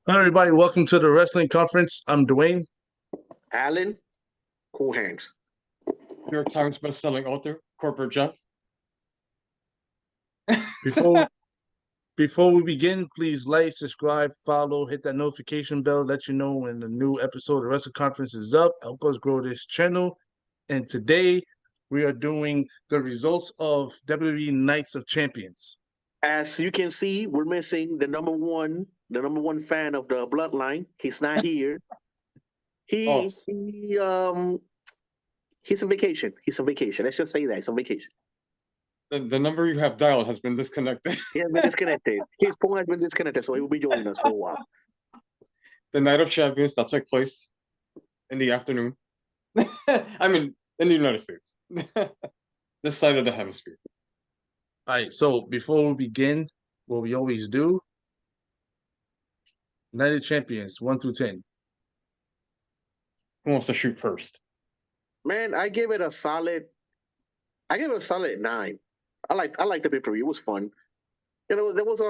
Hi, everybody. Welcome to the wrestling conference. I'm Dwayne. Alan, cool hands. New York Times best-selling author, Corporate Jeff. Before before we begin, please like, subscribe, follow, hit that notification bell, let you know when the new episode of the wrestling conference is up. Help us grow this channel. And today we are doing the results of WWE Nights of Champions. As you can see, we're missing the number one fan of the bloodline. He's not here. Oh. He's on vacation. He's on vacation. Let's just say that he's on vacation. The number you have dialed has been disconnected. He has been disconnected. His phone has been disconnected, so he will be joining us for a while. The Night of Champions that took place in the afternoon. I mean, in the United States. This side of the hemisphere. All right, so before we begin, what we always do, Night of Champions, 1 through 10. Who wants to shoot first? Man, I give it a solid 9. I like the pay-per-view. It was fun. You know, there was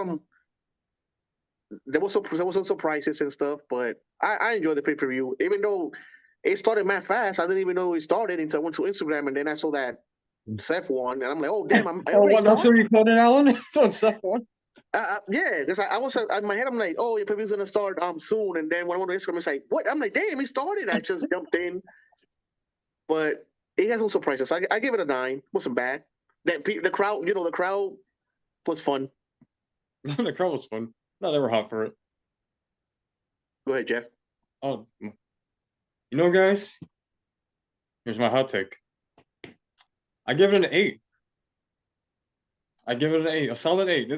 some surprises and stuff, but I enjoyed the pay-per-view. Even though it started mad fast, I didn't even know it started until I went to Instagram, and then I saw that Seth won, and I'm like, oh damn, That's where you called it, Alan? It's on Seth won. Yeah, because I was in my head, I'm like, oh, your pay-per-view's gonna start soon, and then when I went to Instagram, it's like, what? I'm like, damn, it started. I just jumped in, but it has some surprises. So I give it a 9. Wasn't bad. The crowd, the crowd was fun. The crowd was fun. No, they were hot for it. Go ahead, Jeff. Oh, guys, here's my hot take. I give it an 8. I give it an 8, a solid 8.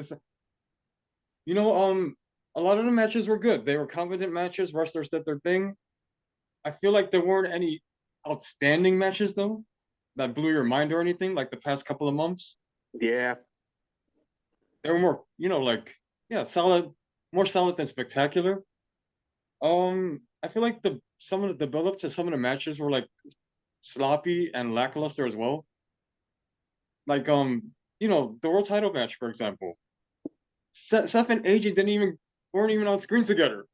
A lot of the matches were good. They were competent matches. Wrestlers did their thing. I feel like there weren't any outstanding matches, though, that blew your mind or anything, like the past couple of months. Yeah. They were more, solid, more solid than spectacular. I feel like some of the build-up to some of the matches were like sloppy and lackluster as well. Like the world title match, for example. Seth and AJ weren't even on screen together.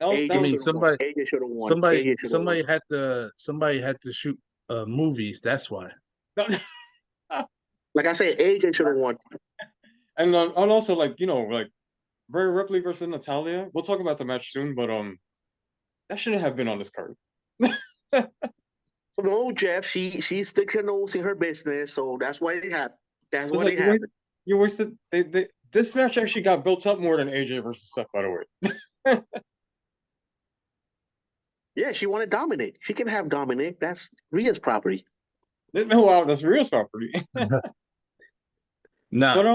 AJ should have won. Somebody had to shoot movies. That's why. Like I said, AJ should have won. And also like Rhea Ripley versus Natalia. We'll talk about the match soon, but that shouldn't have been on this card. No, Jeff. She sticks her nose in her business, so that's why it happened. That's what it happened. You wasted. This match actually got built up more than AJ versus Seth, by the way. Yeah, she wanted Dominic. She can have Dominic. That's Rhea's property. Wow, that's Rhea's property. Nah, but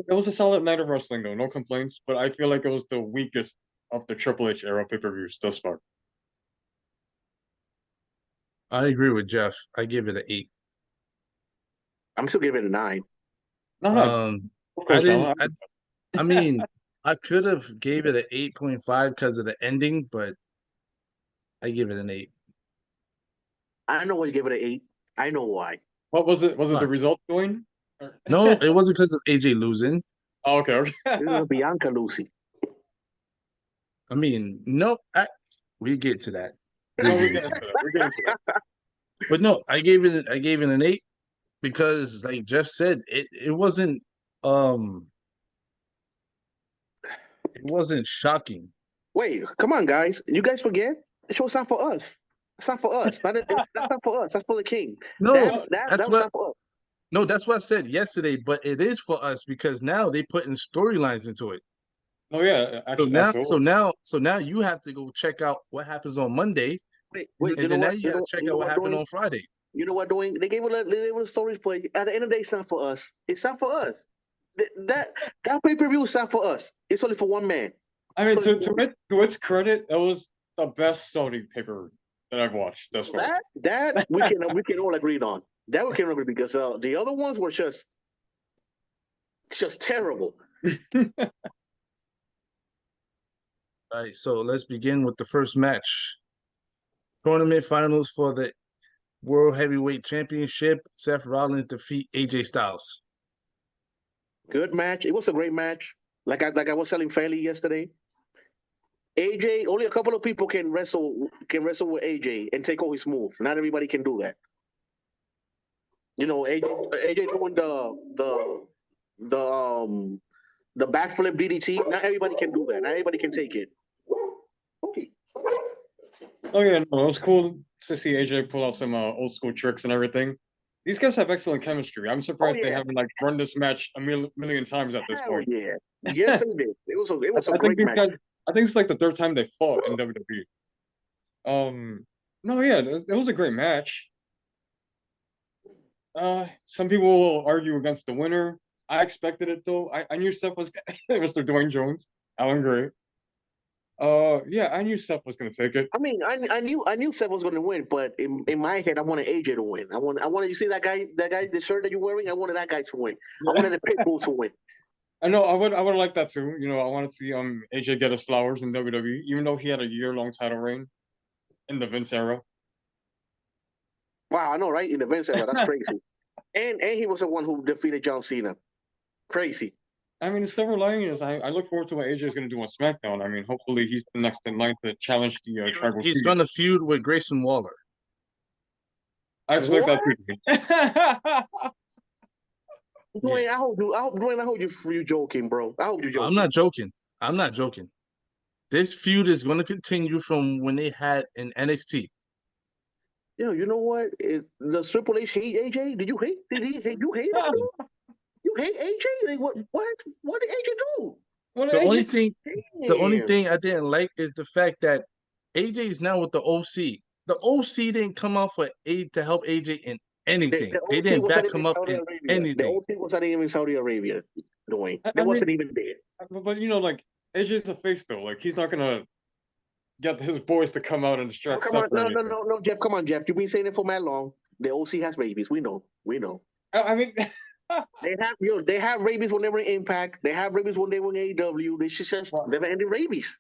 it was a solid night of wrestling, though. No complaints. But I feel like it was the weakest of the Triple H era pay-per-views thus far. I agree with Jeff. I give it an 8. I'm still giving it a 9. I mean, I could have gave it an 8.5 because of the ending, but I give it an 8. I know why you give it an 8. I know why. What was it? Was it the result going? No, it wasn't because of AJ losing. Oh, okay. It was Bianca losing. I mean, no, we get to that. No, we're getting to that. But no, I gave it an 8 because, like Jeff said, it wasn't shocking. Wait, come on, guys! You guys forget the show's not for us. It's not for us. That's not for us. That's for the king. No, that's not for us. No, that's what I said yesterday. But it is for us because now they put in storylines into it. Oh yeah. Actually, so now you have to go check out what happens on Monday. Wait. And then now you got to check out what happened on Friday. You know what, doing? They gave a story for you. At the end of the day, it's not for us. It's not for us. That pay-per-view is not for us. It's only for one man. I mean, to its credit, it was the best Saudi pay-per-view that I've watched thus far. That we can all agree on. That we can agree because the other ones were just terrible. All right, so let's begin with the first match. Tournament finals for the World Heavyweight Championship. Seth Rollins defeat AJ Styles. Good match. It was a great match. like I was telling Fairly yesterday. AJ, only a couple of people can wrestle with AJ and take all his move. Not everybody can do that. You know, AJ doing the backflip DDT. Not everybody can do that. Not everybody can take it. Okay. Oh yeah, no, it was cool to see AJ pull out some old school tricks and everything. These guys have excellent chemistry. I'm surprised they yeah. haven't like run this match a million times at this Hell point. yeah. Yes, they did. It was a I think great these match. guys. I think it's like the third time they fought in WWE. No, yeah, it was a great match. Some people will argue against the winner. I expected it though. I knew Seth was Mr. Dwayne Jones, Alan Gray. Yeah, I knew Seth was gonna take it. I mean, I knew Seth was going to win, but in my head, I wanted AJ to win. I wanted you see that guy, the shirt that you're wearing. I wanted that guy to win. I wanted the Pitbull to win. I know I would like that too. You know, I want to see AJ get his flowers in WWE, even though he had a year-long title reign in the Vince era. Wow, I know, right? In the Vince era, that's crazy. And he was the one who defeated John Cena. Crazy. I mean, the silver lining is I look forward to what AJ is going to do on SmackDown. I mean, hopefully he's the next in line to challenge the Tribal He's Chief. gonna feud with Grayson Waller. I expect that too. Dwayne, I hope you joking, bro. I hope you joking. I'm not joking. I'm not joking. This feud is going to continue from when they had in NXT. Yo, you know what? The Triple H hate AJ? Did you hate? You hate him? You hate AJ? Like, what did AJ do? The only thing I didn't like is the fact that AJ is now with the OC. The OC didn't come out for aid to help AJ in anything. They didn't back him up in anything. The OC wasn't even in Saudi Arabia, Dwayne. That wasn't even there. But you know, like AJ's a face though. Like he's not gonna get his boys to come out and distract. Oh, come on, no, Jeff. Come on, Jeff. You've been saying it for that long. The OC has rabies. We know. I mean, they have rabies when they were in Impact. They have rabies when they were in AEW. They should just never ended rabies.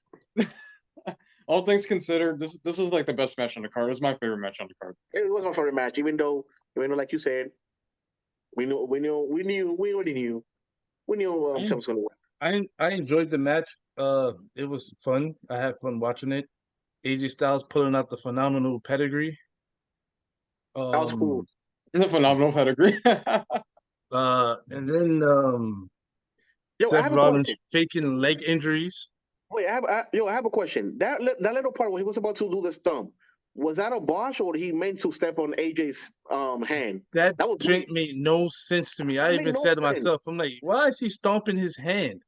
All things considered, this is like the best match on the card. It was my favorite match on the card. It was my favorite match, even though like you said, we already knew Seth was gonna win. I enjoyed the match. It was fun. I had fun watching it. AJ Styles pulling out the phenomenal pedigree. That was cool. It's a phenomenal pedigree. And then Seth Rollins faking leg injuries. Wait, I have a question. That little part where he was about to do the stomp, was that a botch or he meant to step on AJ's hand? That drink made no sense to me. I even said to myself, I'm like, why is he stomping his hand?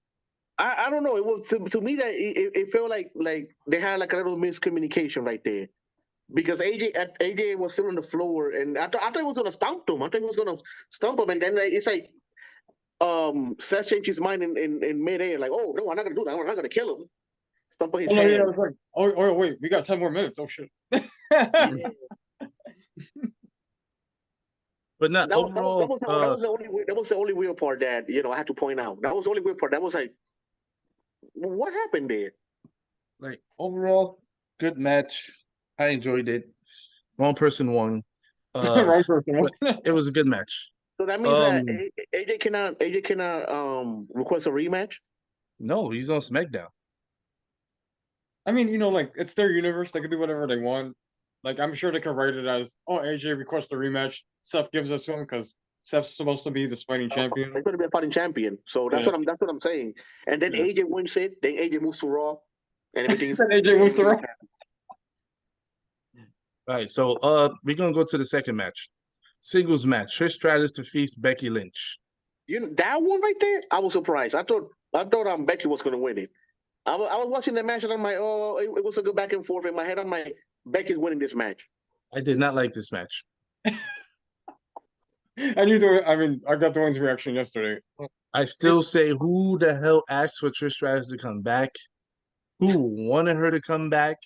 I don't know. It was to me that it felt like they had like a little miscommunication right there, because AJ was still on the floor and I thought he was gonna stomp him. I thought he was gonna stomp him, and then it's like Seth changed his mind in midair, like, oh no, I'm not gonna do that. I'm not gonna kill him. Stomp on his hand. Yeah, I was like, oh wait, we got 10 more minutes. Oh shit. But not overall. That was the only weird part that I had to point out. That was the only weird part. That was like, what happened there? Like overall, good match. I enjoyed it. Wrong person won. Wrong person won. It was a good match. So that means that AJ cannot request a rematch? No, he's on SmackDown. I mean, like it's their universe. They can do whatever they want. Like I'm sure they can write it as, oh, AJ requests a rematch. Seth gives us one because Seth's supposed to be the fighting champion. He's going to be a fighting champion. So that's what I'm saying. And then AJ wins it. Then AJ moves to Raw, and everything's. Then AJ moves to Raw. All right, so we're gonna go to the second match. Singles match. Trish Stratus defeats Becky Lynch. That one right there, I was surprised. I thought Becky was going to win it. I was watching the match and I'm like, oh, it was a good back and forth. In my head, I'm like, Becky's winning this match. I did not like this match. I got Dwayne's reaction yesterday. I still say, who the hell asked for Trish Stratus to come back? Who wanted her to come back?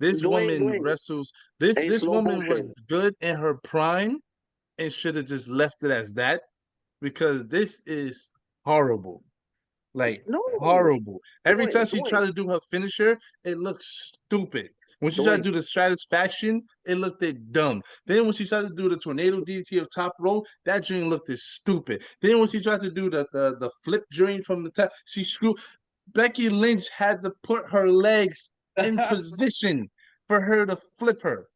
This woman wrestles. This woman was good in her prime and should have just left it as that, because this is horrible. Like horrible. Every time she tried to do her finisher, it looks stupid. When she tried to do the satisfaction, it looked dumb. Then when she tried to do the tornado DDT of top rope, that dream looked stupid. Then when she tried to do the flip dream from the top, she screwed. Becky Lynch had to put her legs in position for her to flip her.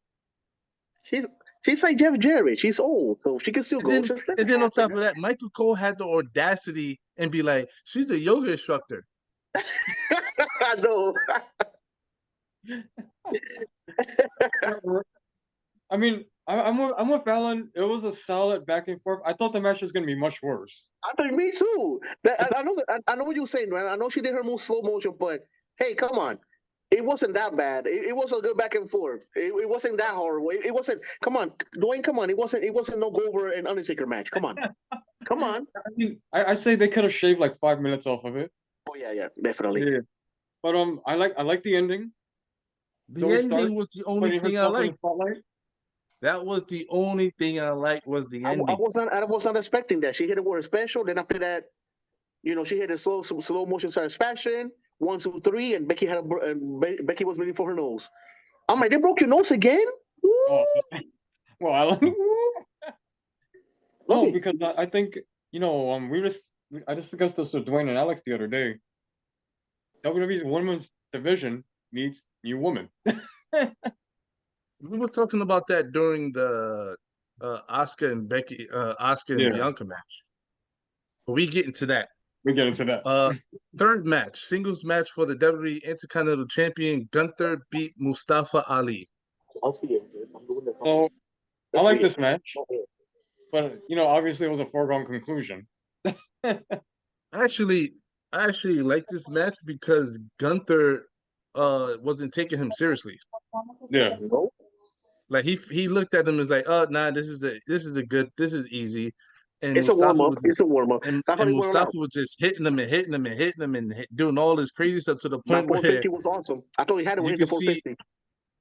She's like Jeff Jarrett. She's old, so she can still go. And then on top of that, Michael Cole had the audacity and be like, "She's a yoga instructor." I know. I mean, I'm with Alan. It was a solid back and forth. I thought the match was gonna be much worse. I think me too. I know what you're saying, man. I know she did her move slow motion, but hey, come on. It wasn't that bad. It was a good back and forth. It wasn't that horrible. It wasn't. Come on, Dwayne. Come on. It wasn't no Goldberg and Undertaker match. Come on, come on. I mean, I say they could have shaved like 5 minutes off of it. Oh yeah, definitely. Yeah. But I like the ending. The ending was the only thing I liked. That was the only thing I liked was the ending. I was not expecting that. She hit it with a special. Then after that, she hit a slow motion satisfaction. 1, 2, 3, and Becky Becky was bleeding for her nose. I'm like, they broke your nose again? Oh. Well, no, because I think I discussed this with Dwayne and Alex the other day. WWE's women's division needs new women. We were talking about that during the Asuka and Bianca match. But we get into that. Third match, singles match for the WWE Intercontinental Champion. Gunther beat Mustafa Ali. So I like this match, but obviously it was a foregone conclusion. I actually like this match because Gunther wasn't taking him seriously. Yeah. Like he looked at him as like, oh nah, this is easy. And it's Mustafa a warm up. It's a warm up. And Mustafa was just hitting him and doing all this crazy stuff to the point where 450 was awesome. I thought he had to win the 450.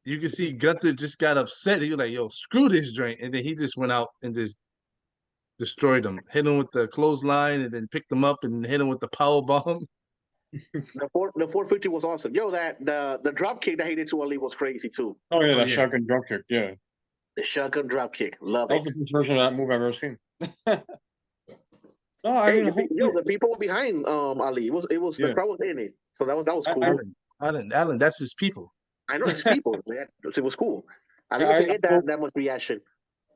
You can see Gunther just got upset. He was like, yo, screw this joint. And then he just went out and just destroyed him. Hit him with the clothesline and then picked him up and hit him with the power bomb. The 450 was awesome. Yo, the drop kick that he did to Ali was crazy too. Oh yeah, that shotgun drop kick, yeah. The shotgun drop kick. Love it. That was the best version of that move I've ever seen. No, the people were behind Ali. It was the crowd was in it. So that was cool. Alan, that's his people. I know his people. It was cool. I didn't get that much reaction.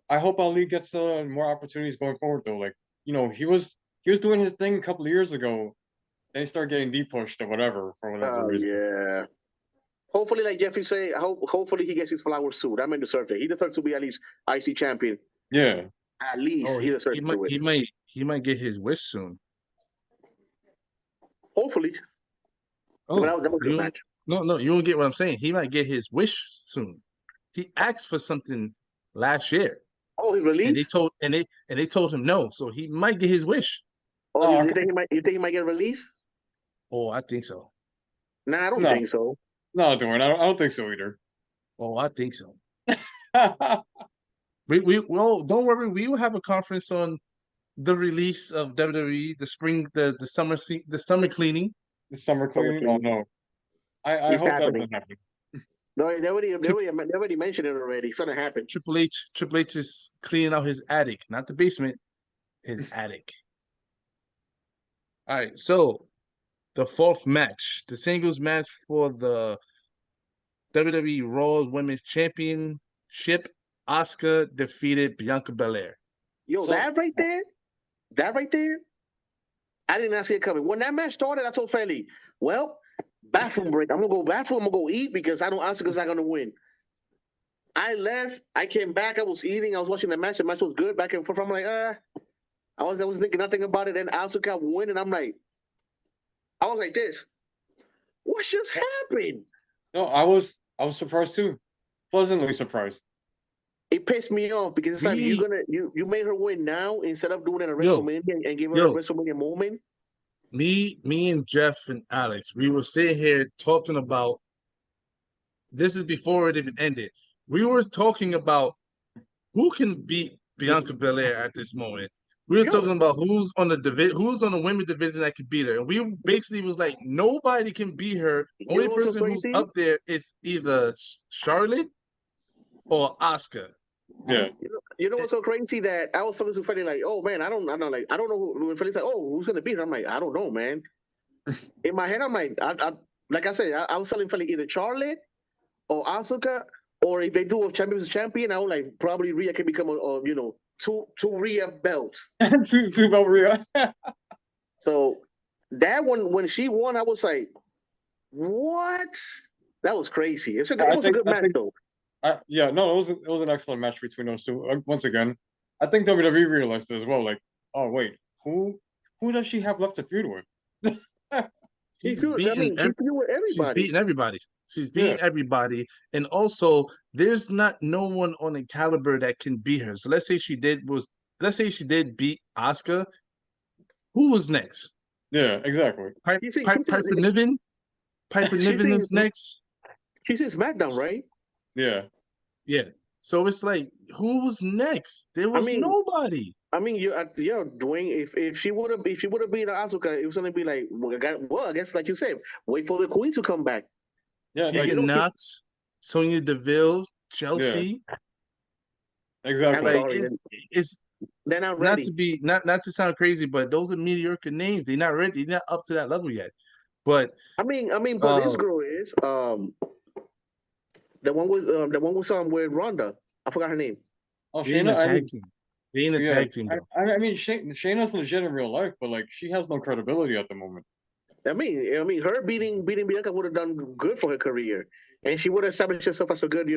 I hope Ali gets more opportunities going forward though. Like, he was doing his thing a couple of years ago. Then he started getting pushed or whatever for whatever reason. Yeah. Hopefully, like Jeffrey say, hopefully he gets his flowers soon. I mean, deserves it. He deserves to be at least IC champion. Yeah. At least he deserves to do it. He might get his wish soon. Hopefully. Oh, that was a good match. No, you don't get what I'm saying. He might get his wish soon. He asked for something last year. Oh, he released? And they told him no, so he might get his wish. Oh, you think he might get released? Oh, I think so. Nah, I don't think so. No, Dwayne, I don't think so either. Oh, I think so. Well, don't worry. We will have a conference on the release of WWE, the summer cleaning. The summer cleaning? Oh no. I hope that doesn't happen. No, they already mentioned it already. It's gonna happen. Triple H is cleaning out his attic, not the basement, his attic. All right, so the fourth match, the singles match for the WWE Raw Women's Championship. Asuka defeated Bianca Belair. Yo, that right there, I did not see it coming. When that match started, I told Fanny, well, bathroom break. I'm going to go bathroom. I'm going to go eat because I know Asuka's not going to win. I left. I came back. I was eating. I was watching the match. The match was good back and forth. I'm like, I was thinking nothing about it. Then Asuka won, and I was like this. What just happened? No, I was surprised too. Pleasantly surprised. It pissed me off because it's like you made her win now instead of doing it at WrestleMania and give her a WrestleMania moment. Me and Jeff and Alex, we were sitting here talking about this is before it even ended. We were talking about who can beat Bianca Belair at this moment. We were Yo. talking about who's on the women division that could beat her, and we basically was like, nobody can beat her. Only know what's so person who's crazy? up there is either Charlotte or Asuka. Yeah. You know what's so crazy that I was talking to Freddie like, oh man, I don't know, like I don't know who. When Freddie's like, oh, who's gonna beat her? I'm like, I don't know, man. In my head, I'm like, like I said, I was telling Freddie either Charlotte or Asuka, or if they do a champion versus champion, I would like probably Rhea can become a two Rhea belts. two belt Rhea. So that one, when she won, I was like, what? That was crazy. It was a good match though. Yeah, no, it was an excellent match between those two. Once again, I think WWE realized it as well. Like, oh wait, who does she have left to feud with? She's She feud with everybody. She's beating everybody. She's beating everybody, and also there's not no one on the caliber that can beat her. So let's say she did beat Asuka. Who was next? Yeah, exactly. Piper Niven. Piper Niven is next. She's in SmackDown, right? Yeah. Yeah. So it's like, who was next? There was nobody. I mean, Dwayne. If she would have beat Asuka, it was gonna be like, I guess like you said, wait for the Queen to come back. Yeah, Tegan Knox, Sonya Deville, Chelsea. Yeah. Exactly. Like, it's they're not ready. Not to sound crazy, but those are mediocre names. They're not ready. They're not up to that level yet. But but this girl is the one with Ronda. I forgot her name. Oh, Shayna. They ain't a tag team. I mean, Shayna's legit in real life, but like she has no credibility at the moment. I mean, her beating Bianca would have done good for her career, and she would have established herself as a good,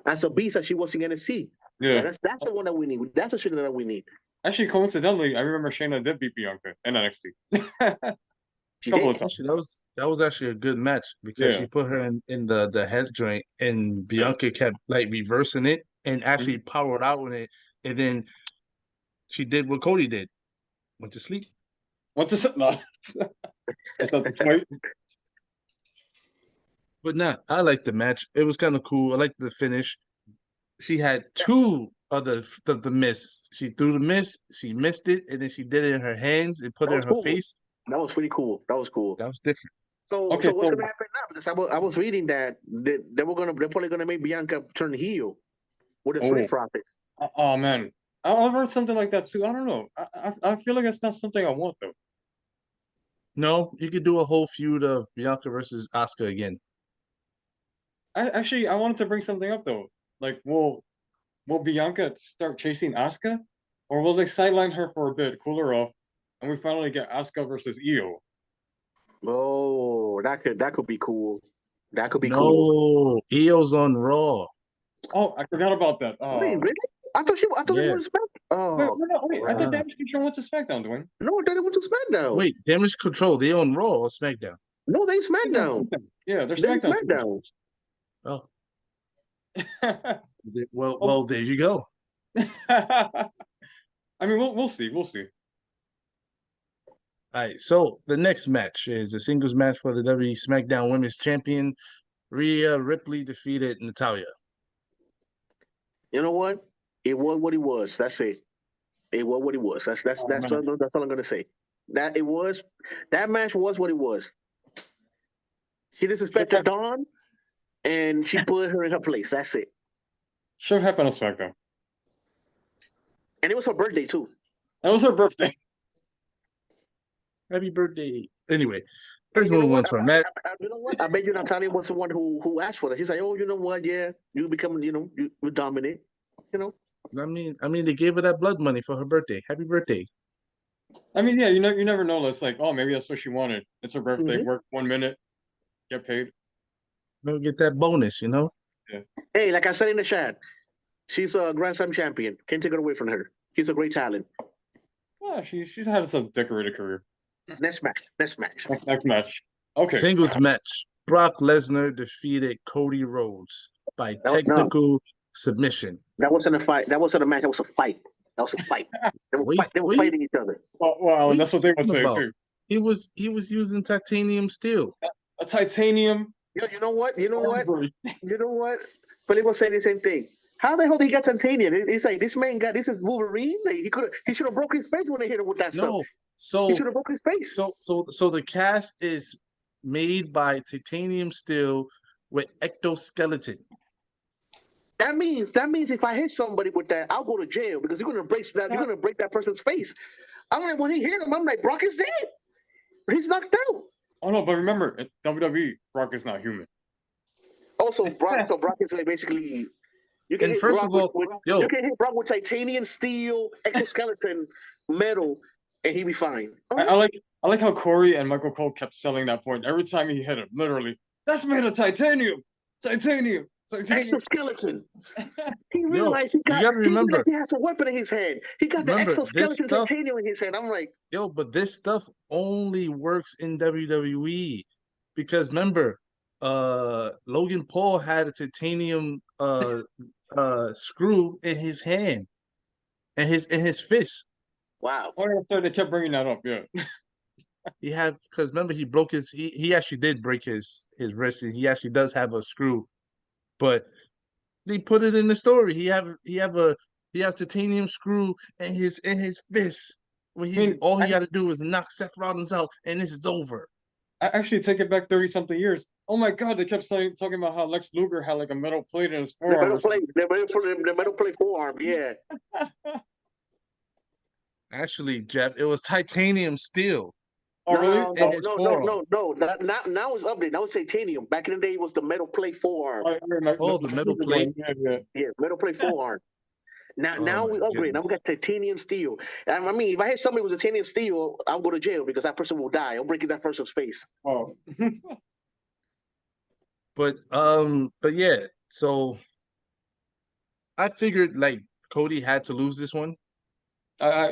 as a beast that she was in NXT. Yeah, and that's the one that we need. That's the shit that we need. Actually, coincidentally, I remember Shayna did beat Bianca in NXT. That was actually a good match because she put her in the head joint, and Bianca kept like reversing it and actually powered out with it, and then she did what Cody did, went to sleep. What's this? No. That's not the point. But nah, I liked the match. It was kind of cool. I liked the finish. She had two of the miss. She threw the miss, she missed it, and then she did it in her hands and put it in her face. That was pretty cool. That was cool. That was different. So what's gonna happen now? Because I was reading that they're probably gonna make Bianca turn heel with the Street Profits. Oh man, I've heard something like that too. I don't know. I feel like it's not something I want though. No, you could do a whole feud of Bianca versus Asuka again. I wanted to bring something up though. Like, will Bianca start chasing Asuka, or will they sideline her for a bit, cool her off, and we finally get Asuka versus Io? Oh, that could be cool. That could be cool. No, Io's on Raw. Oh, I forgot about that. Wait, really? I thought they went to SmackDown. Oh, wait. I thought Damage Control went to SmackDown, Dwayne. No, they went to SmackDown. Wait, Damage Control, they on Raw or SmackDown? No, they SmackDown. Yeah, they're SmackDown. Oh. Well, there you go. I mean, we'll see. All right, so the next match is a singles match for the WWE SmackDown Women's Champion. Rhea Ripley defeated Natalya. You know what? It was what it was. That's it. It was what it was. That's all I'm gonna say. That match was what it was. She disrespected Dawn, and she put her in her place. That's it. Should have happened on SmackDown. And it was her birthday too. That was her birthday. Happy birthday. Anyway, let's move on from that. You know what? I bet you Natalya was the one who asked for that. She's like, oh, you know what? Yeah, you become, you dominate. I mean, they gave her that blood money for her birthday. Happy birthday. I mean, yeah, you never know. It's like, oh, maybe that's what she wanted. It's her birthday. Work 1 minute, get paid. Maybe get that bonus, Yeah. Hey, like I said in the chat, she's a Grand Slam champion. Can't take it away from her. She's a great talent. Yeah, she's had a decorated career. Next match. Next match. Okay. Singles match. Brock Lesnar defeated Cody Rhodes by technical submission. That wasn't a fight. That wasn't a match. That was a fight. They were fighting each other. Well, and that's what they would say too. He was using titanium steel. A titanium. You know what? Philip was saying the same thing. How the hell did he get titanium? It's like this man got this is Wolverine. Like, he should have broke his face when they hit him with that stuff. No, He so should have broke his face. so the cast is made by titanium steel with ectoskeleton. That means if I hit somebody with that, I'll go to jail because you're gonna break that. You're gonna break that person's face. I'm like, when he hit him, I'm like, Brock is dead. He's knocked out. Oh no, but remember, at WWE, Brock is not human. Also, Brock is like basically you can And hit first Brock of all, yo, you can hit Brock with titanium, steel, exoskeleton, metal, and he'd be fine. I like how Corey and Michael Cole kept selling that point every time he hit him. Literally, that's made of titanium, titanium, titanium. Exoskeleton. He realized he has a weapon in his hand. He got the exoskeleton titanium in his hand. I'm like, but this stuff only works in WWE because remember, Logan Paul had a titanium screw in his hand and his fist. wow. Oh yeah, so they kept bringing that up. Yeah. He had because remember he broke he actually did break his wrist and he actually does have a screw, but they put it in the story. He has titanium screw in his fist. Where all he got to do is knock Seth Rollins out and this is over. I actually take it back 30-something years. Oh my God, they kept talking about how Lex Luger had like a metal plate in his forearm. The metal plate forearm, yeah. Actually, Jeff, it was titanium steel. Oh, really? No. Now it's updated. Now it's titanium. Back in the day, it was the metal plate forearm. The metal plate. Yeah, metal plate forearm. Now we upgrade. Now we got titanium steel. I mean, if I hit somebody with titanium steel, I'll go to jail because that person will die. I'll break that person's face. Oh. But yeah. So I figured like Cody had to lose this one. I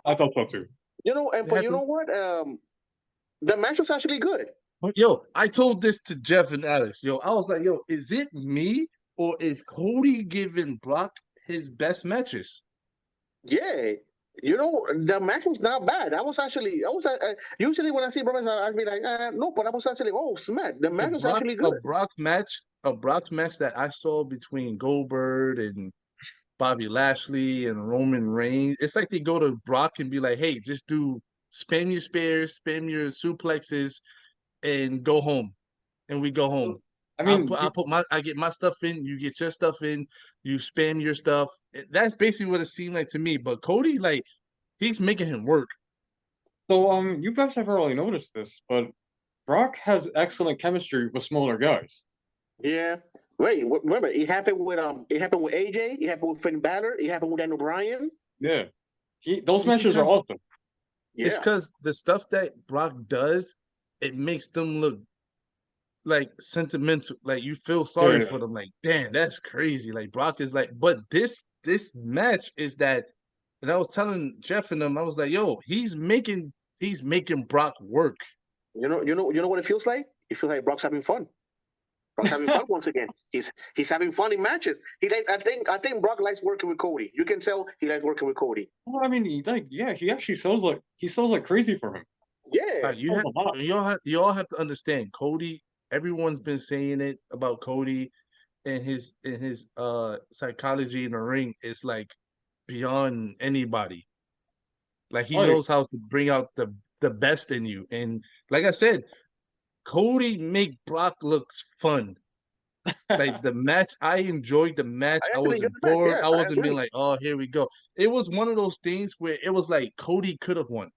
thought so too. You know, but you know what? The match was actually good. Yo, I told this to Jeff and Alex. Yo, I was like, yo, is it me or is Cody giving Brock his best matches? Yeah. You know, the match was not bad. Usually when I see brothers, I'd be like, no, but I was actually, oh, smack. The match was actually good. A Brock match that I saw between Goldberg and Bobby Lashley and Roman Reigns. It's like they go to Brock and be like, hey, just spam your spares, spam your suplexes, and go home. And we go home. I mean, I get my stuff in, you get your stuff in, you spam your stuff. That's basically what it seemed like to me. But Cody, like, he's making him work. So, you guys have already noticed this, but Brock has excellent chemistry with smaller guys. Yeah. Wait, remember, it happened with AJ, it happened with Finn Balor, it happened with Daniel Bryan. Yeah. Those matches are awesome. Yeah. It's because the stuff that Brock does, it makes them look like sentimental. Like you feel sorry for them. Like, damn, that's crazy. Like Brock is like, but this match is that, and I was telling Jeff and them, I was like, yo, he's making Brock work. You know what it feels like? It feels like Brock's having fun. Brock's having fun once again. He's having fun in matches. I think Brock likes working with Cody. You can tell he likes working with Cody. Well, I mean, he actually sells like crazy for him. Yeah. You all have to understand Cody. Everyone's been saying it about Cody and his psychology in the ring is like beyond anybody. Like he knows how to bring out the best in you. And like I said, Cody make Brock looks fun. Like the match, I enjoyed the match. I wasn't bored. I wasn't being like, oh, here we go. It was one of those things where it was like Cody could have won.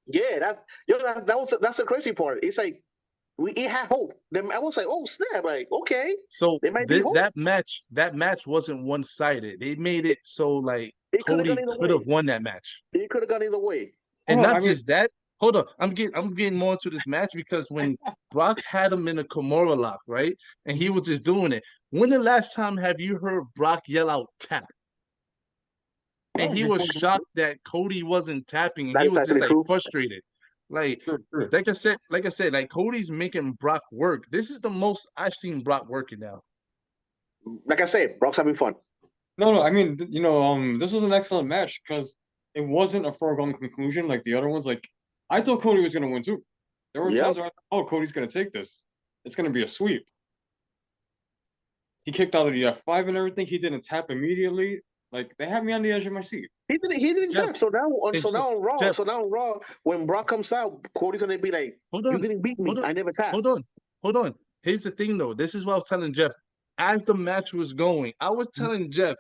Yeah, that's the crazy part. It's like it had hope. Then I was like, oh snap! Like okay, so that match wasn't one sided. They made it so like Cody could have won that match. He could have gone either way. And just that. Hold on, I'm getting more into this match because when Brock had him in a Kimura lock, right, and he was just doing it. When the last time have you heard Brock yell out tap? And he was shocked that Cody wasn't tapping, and he was just like frustrated. Like I said, like Cody's making Brock work. This is the most I've seen Brock working now. Like I said, Brock's having fun. No, I mean, this was an excellent match because it wasn't a foregone conclusion like the other ones. Like I thought Cody was gonna win too. There were times where I thought, oh, Cody's gonna take this. It's gonna be a sweep. He kicked out of the F5 and everything. He didn't tap immediately. Like they had me on the edge of my seat. He didn't Jeff, tap. So now Jeff, on Raw, when Brock comes out, Cody's gonna be like, hold "You on, didn't beat me. hold on, I never tapped." hold on, hold on. Here's the thing, though. This is what I was telling Jeff. As the match was going, I was telling Jeff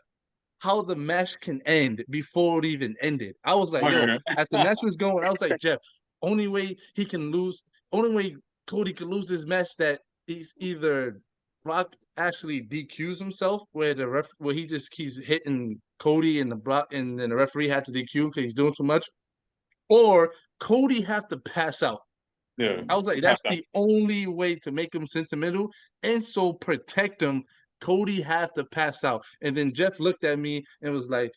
how the match can end before it even ended. I was like, Oh, yo, yeah. as the match was going, I was like, Jeff, only way he can lose, only way Cody can lose this match that he's either Brock actually DQs himself, where he just keeps hitting Cody and the Brock, and then the referee had to DQ because he's doing too much, or Cody have to pass out. Yeah. I was like, that's the only way to make him sentimental and so protect him. Cody have to pass out. And then Jeff looked at me and was like,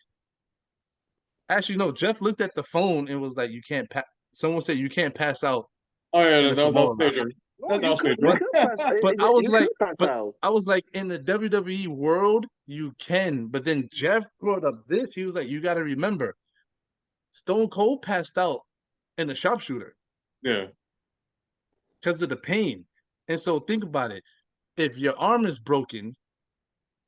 actually, no, Jeff looked at the phone and was like, you can't pass. Someone said you can't pass out Oh yeah, in the that was Kimura match. Pedro. No, That was you Pedro. could pass. But I was You like, could pass but out. I was like, in the WWE world, you can. But then Jeff brought up this. He was like, you got to remember, Stone Cold passed out in the sharpshooter Yeah. because of the pain. And so think about it. If your arm is broken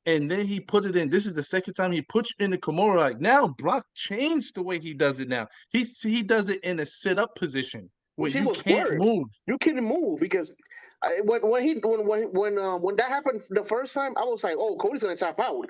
and then he put it in, this is the second time he puts in the Kimura. Like now, Brock changed the way he does it now. He does it in a sit-up position where Which it you was can't worse. move. You couldn't move because when that happened the first time, I was like, "Oh, Cody's gonna tap out."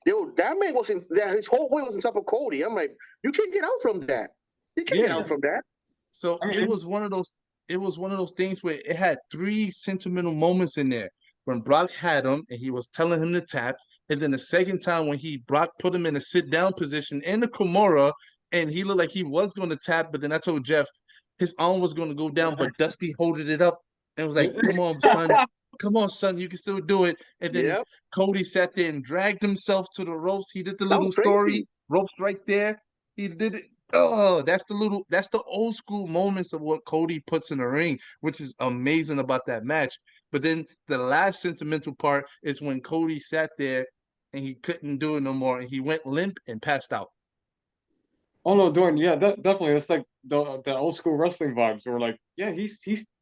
Yo, that man was in that his whole weight was on top of Cody. I'm like, you can't get out from that. You can't get Yeah. out from that. So I mean, it was one of those. It was one of those things where it had three sentimental moments in there. When Brock had him and he was telling him to tap, and then the second time when Brock put him in a sit down position in the Kimura, and he looked like he was going to tap, but then I told Jeff his arm was going to go down, but Dusty holded it up and was like, come on, son, you can still do it." And then Yep, Cody sat there and dragged himself to the ropes. He did the that was little crazy. story, ropes right there. He did it. Oh, that's the old school moments of what Cody puts in the ring, which is amazing about that match. But then the last sentimental part is when Cody sat there and he couldn't do it no more, and he went limp and passed out. oh no, Dorn, yeah, definitely. It's like the old school wrestling vibes. Where like, yeah, he's.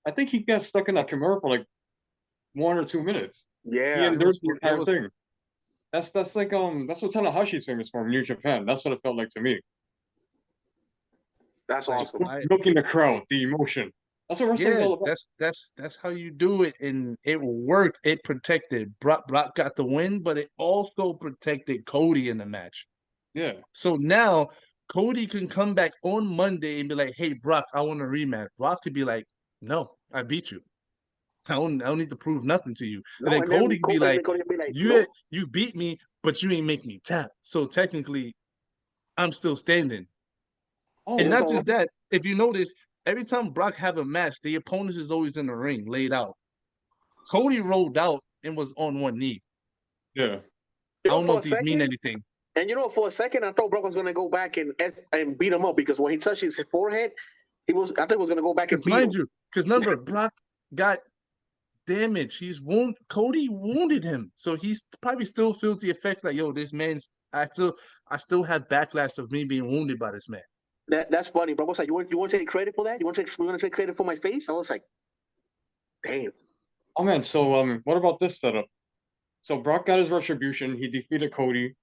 I think he got stuck in that Kimura for like 1 or 2 minutes. He Yeah, endured the It entire was thing. That's like that's what Tanahashi's famous for in New Japan. That's what it felt like to me. that's like awesome. Milking the crowd, the emotion. That's what wrestling's yeah, all about. that's how you do it, and it worked. It protected Brock got the win, but it also protected Cody in the match. Yeah. So now Cody can come back on Monday and be like, "Hey, Brock, I want a rematch." Brock could be like, "No, I beat you. I don't need to prove nothing to you." And No, then and then Cody could be like, Cody be like, "You "Nope." you beat me, but you ain't make me tap. So technically, I'm still standing." And Oh, not Yep. just that, if you notice, every time Brock have a match, the opponent is always in the ring, laid out. Cody rolled out and was on one knee. yeah. I You know, don't know for a if these mean second, anything. and for a second, I thought Brock was gonna go back and beat him up because when he touched his forehead, I thought he was gonna go back and beat him. Because remember, Brock got damage. Cody wounded him. So he's probably still feels the effects like, yo, this man's I still have backlash of me being wounded by this man. That's funny. Brock was like, you want to take credit for that? You want to take credit for my face? I was like, damn. Oh man, so what about this setup? So Brock got his retribution. He defeated Cody.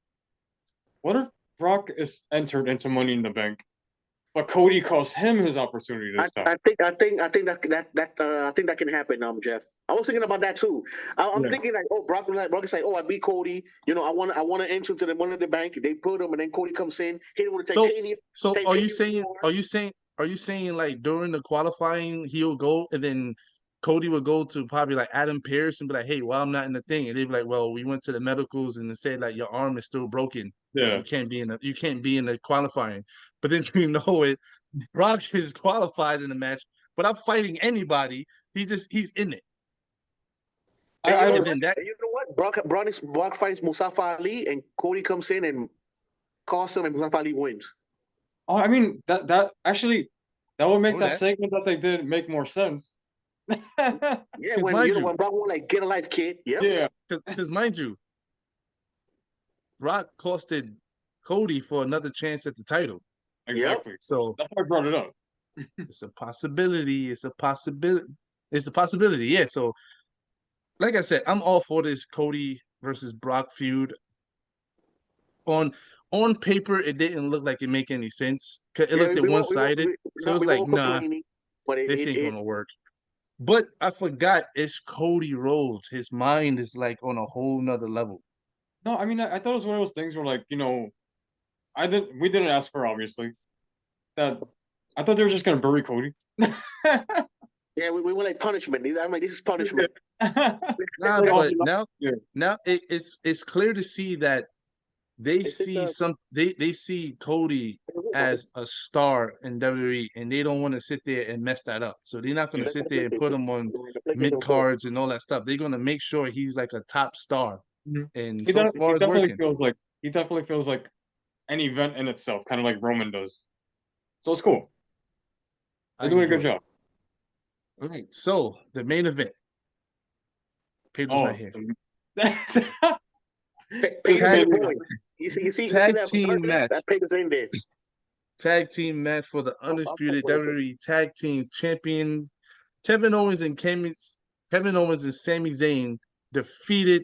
What if Brock is entered into Money in the Bank, but Cody cost him his opportunity this time? I think I think that can happen, Jeff. I was thinking about that too. I'm Yeah. thinking like, oh, Brock is like, oh, I beat Cody. I want to enter to the Money in the Bank. They put him, and then Cody comes in, hit him with a titanium. So are you saying War. are you saying like during the qualifying he'll go and then Cody would go to probably like Adam Pearce and be like, "Hey, well, I'm not in the thing," and they'd be like, "Well, we went to the medicals and they said like your arm is still broken. Yeah. You can't be in the qualifying." But then you know it, Brock is qualified in the match without fighting anybody. He's in it. I And don't. you know what? Brock fights Mustafa Ali, and Cody comes in and costs him, and Mustafa Ali wins. Oh, I mean that actually that would make Or that that. segment that they did make more sense. Yeah, Because mind you, when Brock won like get a life, kid. Yep. Yeah. because mind you, Brock costed Cody for another chance at the title. Exactly. So That's why I brought it up. it's a possibility. It's a possibility. It's a possibility. Yeah. So, like I said, I'm all for this Cody versus Brock feud. On paper, it didn't look like it make any sense. It Yeah, looked at one sided, so it was we like, were nah, complaining, but this ain't gonna work. But I forgot it's Cody Rhodes. His mind is like on a whole nother level. No, I mean, I thought it was one of those things where, like, we didn't ask for, obviously. That I thought they were just gonna bury Cody. Yeah, we were like punishment. I'm like, this is punishment. Nah, Like, but yeah. now it's clear to see that they see they see Cody as a star in WWE, and they don't want to sit there and mess that up. So they're not going to sit there and put him on mid cards and all that stuff. They're going to make sure he's like a top star. Mhm. And so far, it's working. He definitely feels like an event in itself, kind of like Roman does. So it's cool. They're doing a good job. All right, so the main event. Paper's right here. You see that paper's in there. Tag team match for the undisputed WWE Tag Team Champion. Kevin Owens and Sami Zayn defeated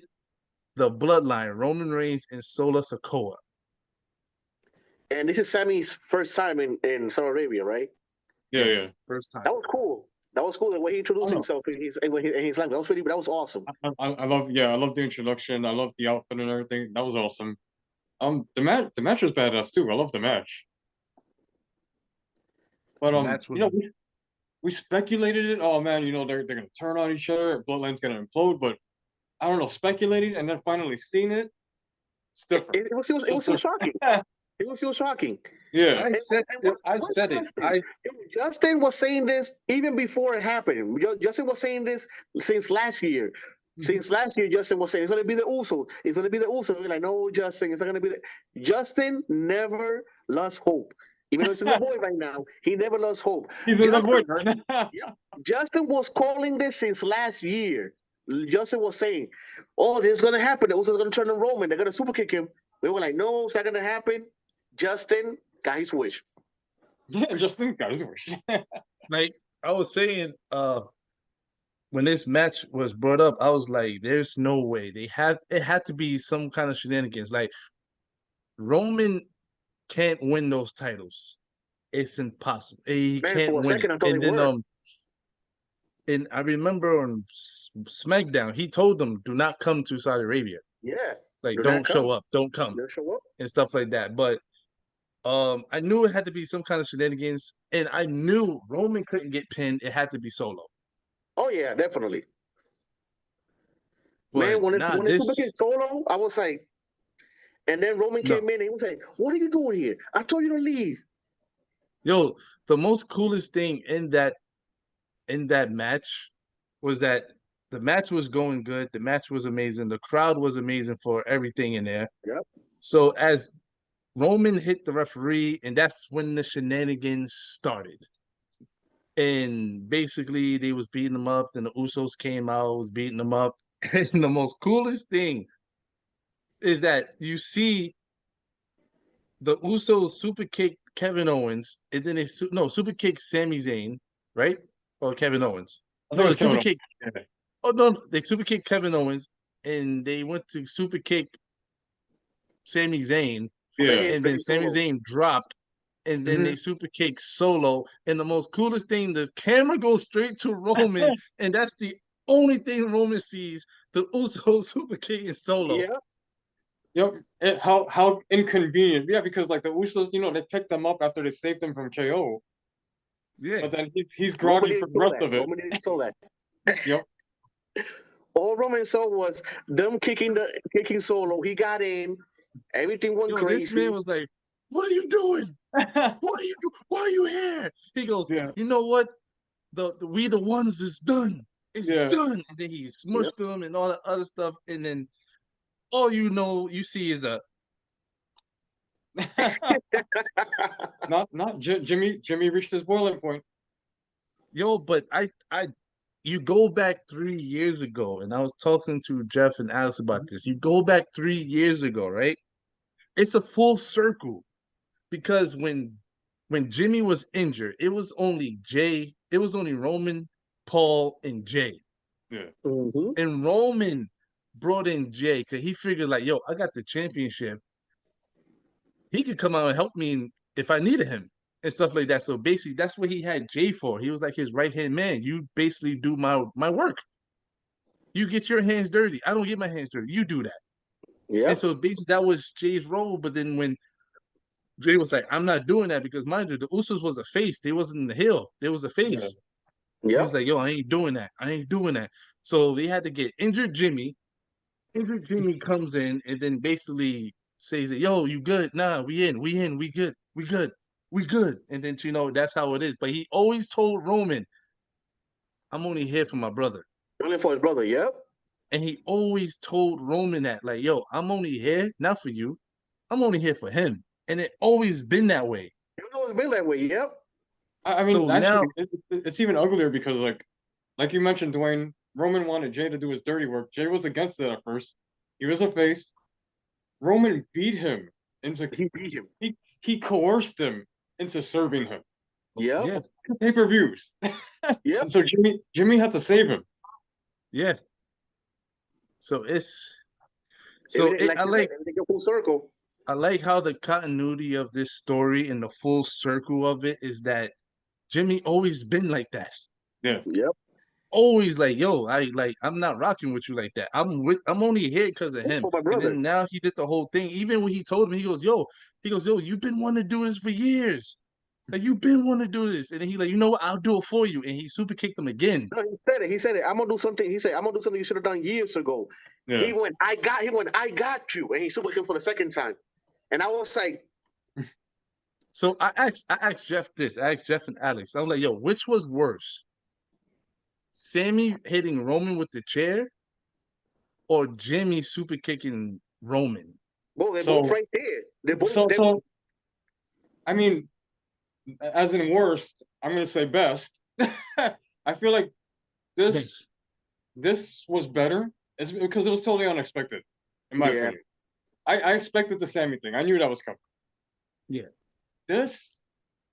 the Bloodline, Roman Reigns and Solo Sikoa. And this is Sammy's first time in Saudi Arabia, right? Yeah. First time. That was cool. That was cool the way he introduced himself in his language. That was awesome. I love the introduction. I love the outfit and everything. That was awesome. The match was badass too. I love the match. But we speculated it. Oh man, they're gonna turn on each other. Bloodline's gonna implode. But I don't know, speculating and then finally seeing it. It's different. It was still shocking. It was still shocking. Yeah, I said it. Justin was saying this even before it happened. Justin was saying this since last year. Mm-hmm. Since last year, Justin was saying it's going to be the Uso. It's going to be the Uso. We're like, no, Justin, it's not going to be the. Justin never lost hope. Even though he's in the void right now, he never lost hope. He's in the void right now. Justin was calling this since last year. Justin was saying, oh, this is going to happen. The Uso's going to turn on Roman. They're going to super kick him. We were like, no, it's not going to happen. Justin got his wish. Yeah, Justin got his wish. Like I was saying, when this match was brought up, I was like, "There's no way it had to be some kind of shenanigans." Like Roman can't win those titles; it's impossible. He can't win. And then and I remember on SmackDown, he told them, "Do not come to Saudi Arabia." Yeah, like don't show up, don't come, and stuff like that. But I knew it had to be some kind of shenanigans, and I knew Roman couldn't get pinned. It had to be Solo. Oh yeah, definitely. But man, when it became Solo, I was like, and then Roman came in and he was like, "What are you doing here? I told you to leave." Yo, the most coolest thing in that match was that the match was going good. The match was amazing. The crowd was amazing for everything in there. Yep. So as Roman hit the referee, and that's when the shenanigans started. And basically, they was beating them up. Then the Usos came out, was beating them up. And the most coolest thing is that you see the Usos super kick Kevin Owens, and then they super kick Sami Zayn, right? Or Kevin Owens. No, they super kick. Oh no, they super kick Kevin Owens, and they went to super kick Sami Zayn. Yeah. And then Sami Zayn dropped, and then they super kick Solo. And the most coolest thing, the camera goes straight to Roman, and that's the only thing Roman sees, the Usos super kicking Solo. Yeah. Yep. How inconvenient. Yeah, because like the Usos, they picked them up after they saved them from KO. Yeah. But then he's groggy for the rest of it. Roman didn't saw that. Yep. All Roman saw was them kicking Solo. He got in. Everything went crazy. This man was like, "What are you doing? What are you doing? Why are you here?" He goes, "You know what? The We the Ones is done. It's done." And then he smushed them and all that other stuff. And then all you see is a not Jimmy reached his boiling point. Yo, but you go back 3 years ago, and I was talking to Jeff and Alex about this. You go back 3 years ago, right? It's a full circle, because when Jimmy was injured, it was only Roman, Paul, and Jay. Yeah. And Roman brought in Jay because he figured like, yo, I got the championship. He could come out and help me if I needed him and stuff like that. So basically, that's what he had Jay for. He was like his right hand man. You basically do my work. You get your hands dirty. I don't get my hands dirty. You do that. And Yep. so basically, that was Jay's role. But then when Jay was like, I'm not doing that because mind you, the Usos was a face. They wasn't the heel. They was a Yeah. face. He was Yep. like, yo, I ain't doing that. I ain't doing that. So they had to get injured Jimmy. Injured Jimmy comes in and then basically says that, yo, you good? Nah, we in, we good, we good, we good. And then that's how it is. But he always told Roman, I'm only here for my brother. Only for his brother. Yep. And he always told Roman that, like, yo, I'm only here, not for you. I'm only here for him. And it always been that way. You know it's been that way. Yep. I So mean, now, actually, it's even uglier because, like you mentioned, Dwayne, Roman wanted Jay to do his dirty work. Jay was against it at first. He was a face. Roman beat him into He beat him. he coerced him into serving him. Yep. yeah, Pay-per-views. Yep. And so Jimmy had to save him. yeah. So Like I you said, everything go full circle. I like how the continuity of this story and the full circle of it is that Jimmy always been like that. Yeah. Yep. Always like, yo, I'm not rocking with you like that. I'm only here because of him. For my And brother. then now he did the whole thing. Even when he told him, he goes, yo, you've been wanting to do this for years. Like you've been wanting to do this. And then he like, you know what? I'll do it for you. And he super kicked him again. No, he said it. I'm gonna do something. He said, I'm gonna do something you should have done years ago. Yeah. He went, I got you. And he super kicked him for the second time. And I was like, So I asked Jeff this. I asked Jeff and Alex. I was like, yo, which was worse? Sammy hitting Roman with the chair or Jimmy super kicking Roman? "Boy, they're So- both right there. They're both So I mean, as in worst, I'm gonna say best. I feel like Yes. this was better. It's because it was totally unexpected, in my Yeah. opinion. I expected the Sammy thing. I knew that was coming. Yeah. This,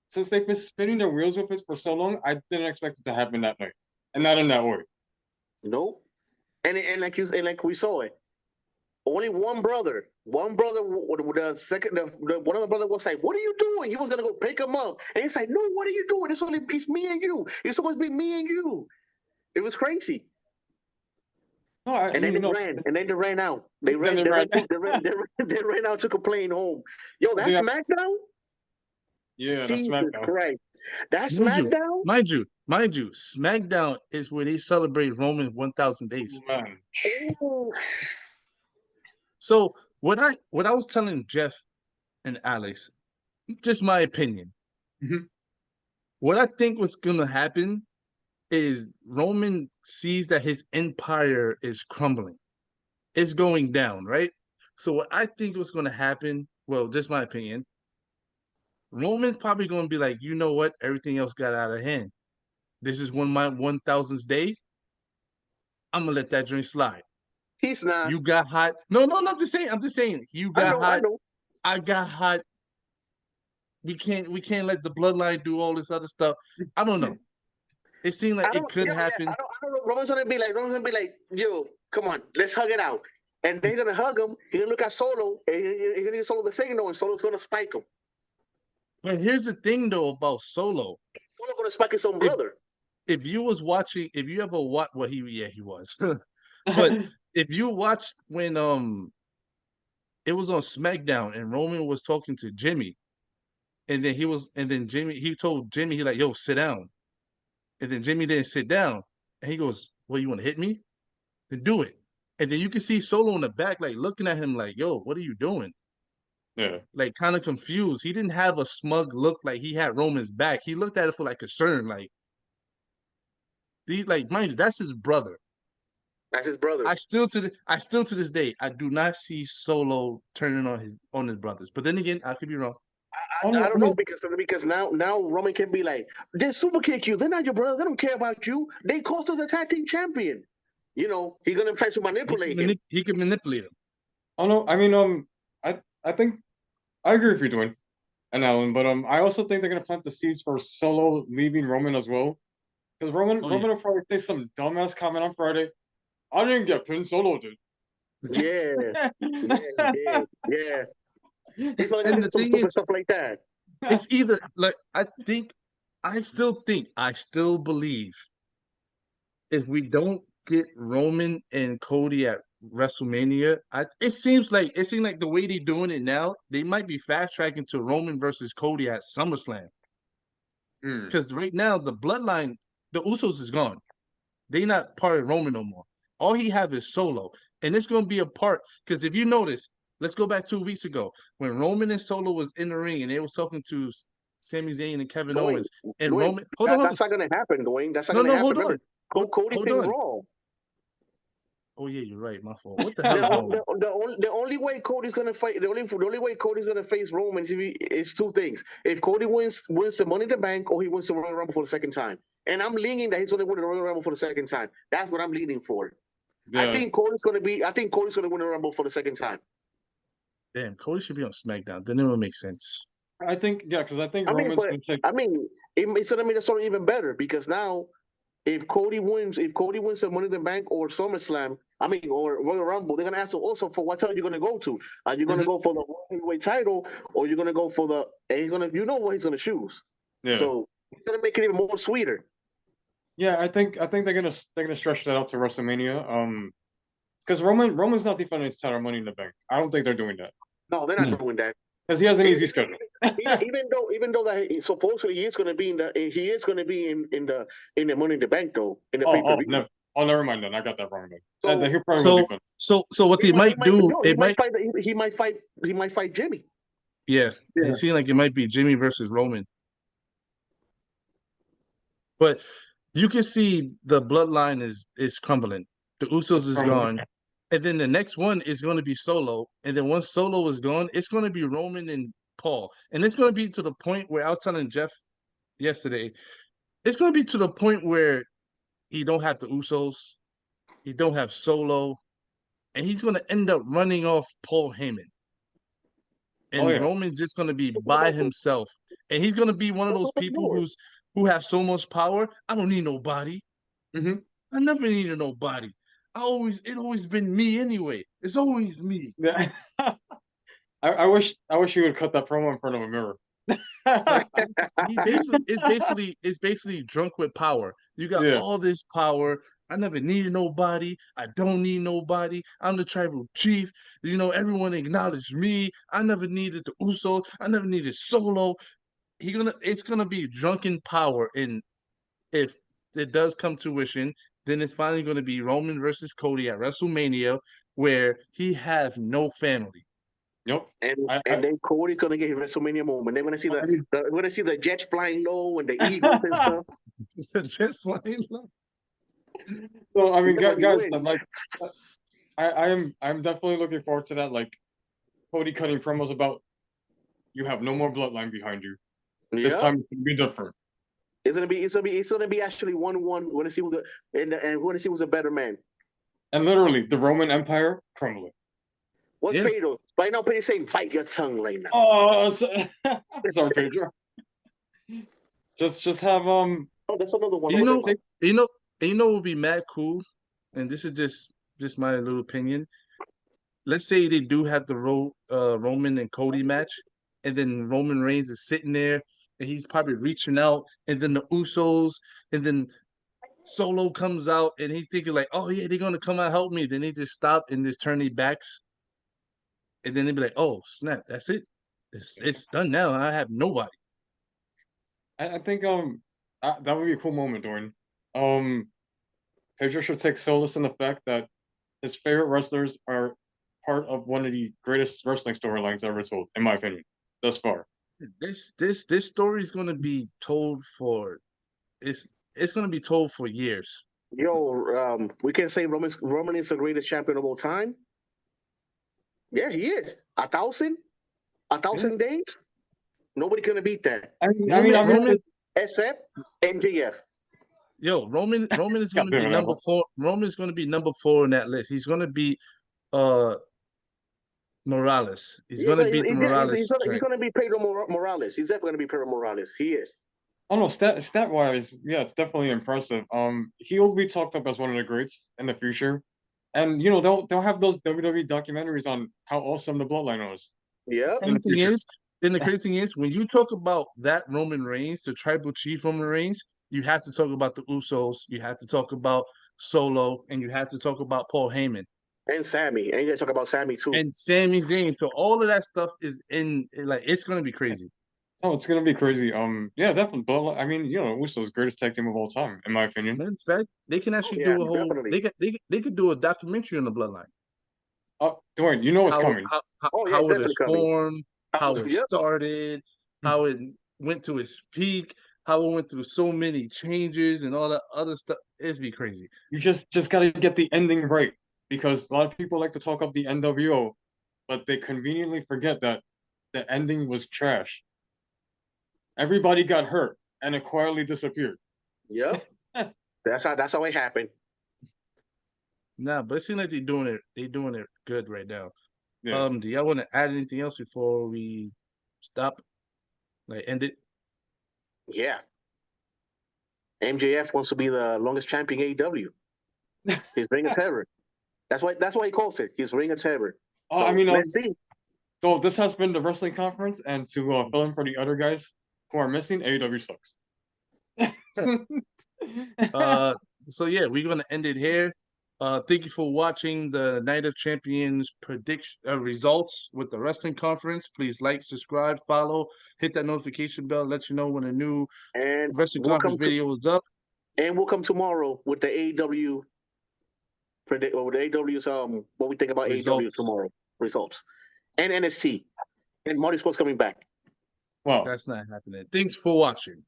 since they've been spinning their wheels with it for so long, I didn't expect it to happen that night, and not in that way. Nope. And like we saw it. Only one brother. One brother, the second, one of the brother was like, "What are you doing?" He was gonna go pick him up, and he's like, "No, what are you doing? It's me and you. It's supposed to be me and you." It was crazy. No, And then they ran out. They ran out, took a plane home. Yo, that Yeah. SmackDown? Yeah, that's Jesus SmackDown. Christ. That Mind you, SmackDown? mind you, SmackDown is where they celebrate Roman 1,000 days. Oh, man. Oh, So what I was telling Jeff and Alex, just my opinion. Mhm. What I think was gonna happen is Roman sees that his empire is crumbling. It's going down, right? So what I think was gonna happen, well, just my opinion, Roman's probably gonna be like, you know what? Everything else got out of hand. This is my 1,000th day. I'm gonna let that drink slide. he's not. You got hot. No, I'm just saying. You I got know, hot. I know. I got hot. We can't let the bloodline do all this other stuff. I don't know. It seemed like it could happen. I don't know. Roman's gonna be like, yo, come on, let's hug it out. And they're gonna hug him. He's gonna look at Solo, and he's gonna give Solo the signal, and Solo's gonna spike him. But here's the thing though about Solo. Solo's gonna spike his own brother. If you ever watch, well, he was, but if you watch when it was on SmackDown and Roman was talking to Jimmy, and then he told Jimmy, he like, yo, sit down. And then Jimmy didn't sit down. And he goes, well, you want to hit me? Then do it. And then you can see Solo in the back, like looking at him like, yo, what are you doing? Yeah. Like kind of confused. He didn't have a smug look like he had Roman's back. He looked at it for like concern, like mind you, that's his brother. That's his brother. I still to this day, I do not see Solo turning on his brothers. But then again, I could be wrong. I don't know because now Roman can be like, they super kick you. They're not your brother. They don't care about you. They cost us a tag team champion. You know, he's gonna try to manipulate him. He can manipulate him. Oh no, I mean, I think I agree with you, Dwayne and Alan, but I also think they're gonna plant the seeds for Solo leaving Roman as well, because Roman will probably say some dumbass comment on Friday. I didn't get pinned, Solo did. Yeah, yeah. He felt like I And did the some thing stupid is, stuff like that. it's either like I still believe if we don't get Roman and Cody at WrestleMania, it seems like the way they're doing it now, they might be fast tracking to Roman versus Cody at SummerSlam. Hmm. Because right now the bloodline, the Usos is gone. They not part of Roman no more. All he have is Solo, and it's gonna be a part. Because if you notice, let's go back 2 weeks ago when Roman and Solo was in the ring and they was talking to Sami Zayn and Kevin Dwayne, Owens, and Dwayne, Roman, hold on, hold on, that's not gonna happen, Dwayne. That's not no, gonna no, happen. hold Remember, on, Cody hold picked on. Raw. Oh yeah, you're right. My fault. What the hell is wrong with me? The only way Cody's gonna fight, the only way Cody's gonna face Roman is two things: if Cody wins the Money in the Bank, or he wins the Royal Rumble for the second time. And I'm leaning that he's gonna win the Royal Rumble for the second time. That's what I'm leaning for. Yeah. I think Cody's gonna win the Rumble for the second time. Damn, Cody should be on SmackDown. Then it would make sense. I think because I think I mean, Roman's but gonna take. I mean, it's gonna make the story even better because now if Cody wins the Money in the Bank or SummerSlam, or Royal Rumble, they're gonna ask him also for what title you're gonna go to. Are you gonna Mhm. go for the World Heavyweight title, or you're gonna go for the? And he's gonna, what he's gonna choose. Yeah. So it's gonna make it even more sweeter. Yeah, I think they're gonna stretch that out to WrestleMania. Because Roman's not defending his title Money in the Bank. I don't think they're doing that No, they're not doing that. because he has an easy schedule. Even though that supposedly he is gonna be in the Money in the Bank though in the pay per Oh, view. never mind then. I got that wrong then. So He probably will defend. So what they might do, he it might, might fight Jimmy. yeah, it seems like it might be Jimmy versus Roman. But you can see the bloodline is crumbling. The Usos is gone. And then the next one is going to be Solo. And then once Solo is gone, it's going to be Roman and Paul. And it's going to be to the point where I was telling Jeff yesterday, it's going to be to the point where he don't have the Usos, he don't have Solo, and he's going to end up running off Paul Heyman. Oh And yeah. Roman's just going to be by himself. And he's going to be one of those people who have so much power. I don't need nobody. Mm-hmm. I never needed nobody. It always been me anyway. It's always me. Yeah. I wish you would cut that promo in front of a mirror. Like it's basically drunk with power. You got Yeah. all this power. I never needed nobody. I don't need nobody. I'm the tribal chief. You know, everyone acknowledged me. I never needed the Uso. I never needed Solo. It's gonna be drunken power. And if it does come to fruition, then it's finally gonna be Roman versus Cody at WrestleMania, where he has no family. Yep. And then Cody's gonna get his WrestleMania moment. They're gonna see we're gonna see the jets flying low and the I eagles and stuff. Just flying low. So I mean, He's gonna guys, win. I'm like, I'm definitely looking forward to that. Like Cody cutting promos about you have no more bloodline behind you. This Yeah, time it's gonna be different. it's gonna be actually 1-1. We're gonna see and we're gonna see who's a better man. And literally, the Roman Empire crumbling. What's Yeah. Pedro? Right now, Pedro's saying, "Bite your tongue right now." Oh, sorry, Pedro. Just have Oh, that's another one. You know, Okay. what would be mad cool, and this is just my little opinion. Let's say they do have the Roman and Cody match, and then Roman Reigns is sitting there, and he's probably reaching out, and then the Usos, and then Solo comes out, and he's thinking like, "Oh yeah, they're gonna come out help me." Then they just stop and just turn their backs, and then they be like, "Oh snap, that's it. It's done now. I have nobody." I think that would be a cool moment, Dorian. Pedro should take solace in the fact that his favorite wrestlers are part of one of the greatest wrestling storylines ever told, in my opinion, thus far. This story is gonna be told for it's gonna be told for years. Yo, we can say Roman is the greatest champion of all time. Yeah, he is. 1,000 days. Nobody gonna beat that. Roman, Except MJF. Roman is God gonna damn be it, number Apple. 4. Roman's gonna be number 4 in that list. He's gonna be uh Morales. He's gonna beat the Morales He's train. gonna be Pedro Morales. He's definitely gonna be Pedro Morales. He is. Oh no, stat wise, yeah, it's definitely impressive. He will be talked up as one of the greats in the future. And they'll have those WWE documentaries on how awesome the bloodline was. Yep. In the future. The crazy thing is, when you talk about that Roman Reigns, the tribal chief Roman Reigns, you have to talk about the Usos, you have to talk about Solo, and you have to talk about Paul Heyman. And Sammy. And you gotta talk about Sammy too. And Sami Zayn. So all of that stuff is it's gonna be crazy. Oh, it's gonna be crazy. Yeah, definitely. But I mean, Usos greatest tag team of all time, in my opinion. In fact, they can actually do a whole. Definitely. They could do a documentary on the bloodline. Dwayne, you know what's coming. How it is formed, how it Yep. started, how it went to its peak, how it went through so many changes and all that other stuff. It'd be crazy. You just gotta get the ending right, because a lot of people like to talk up the NWO, but they conveniently forget that the ending was trash. Everybody got hurt and it quietly disappeared. Yep. That's how it happened. Nah, but it seems like they're doing it good right now. Yeah. Do y'all want to add anything else before we stop? Like end it? Yeah. MJF wants to be the longest champion AEW. He's Ring of Terror. That's why he calls it. He's Ring of Terror. Oh, So, I mean, let's see. So this has been the wrestling conference, and to fill in for the other guys who are missing, AEW sucks. So yeah, we're gonna end it here. Thank you for watching the Night of Champions prediction results with the wrestling conference. Please like, subscribe, follow, hit that notification bell, let you know when a new And wrestling conference video is up. And we'll come tomorrow with the AEW with the AEW's what we think about AEW tomorrow results, and NXT, and Marty Sports coming back. Wow. That's not happening. Thanks for watching.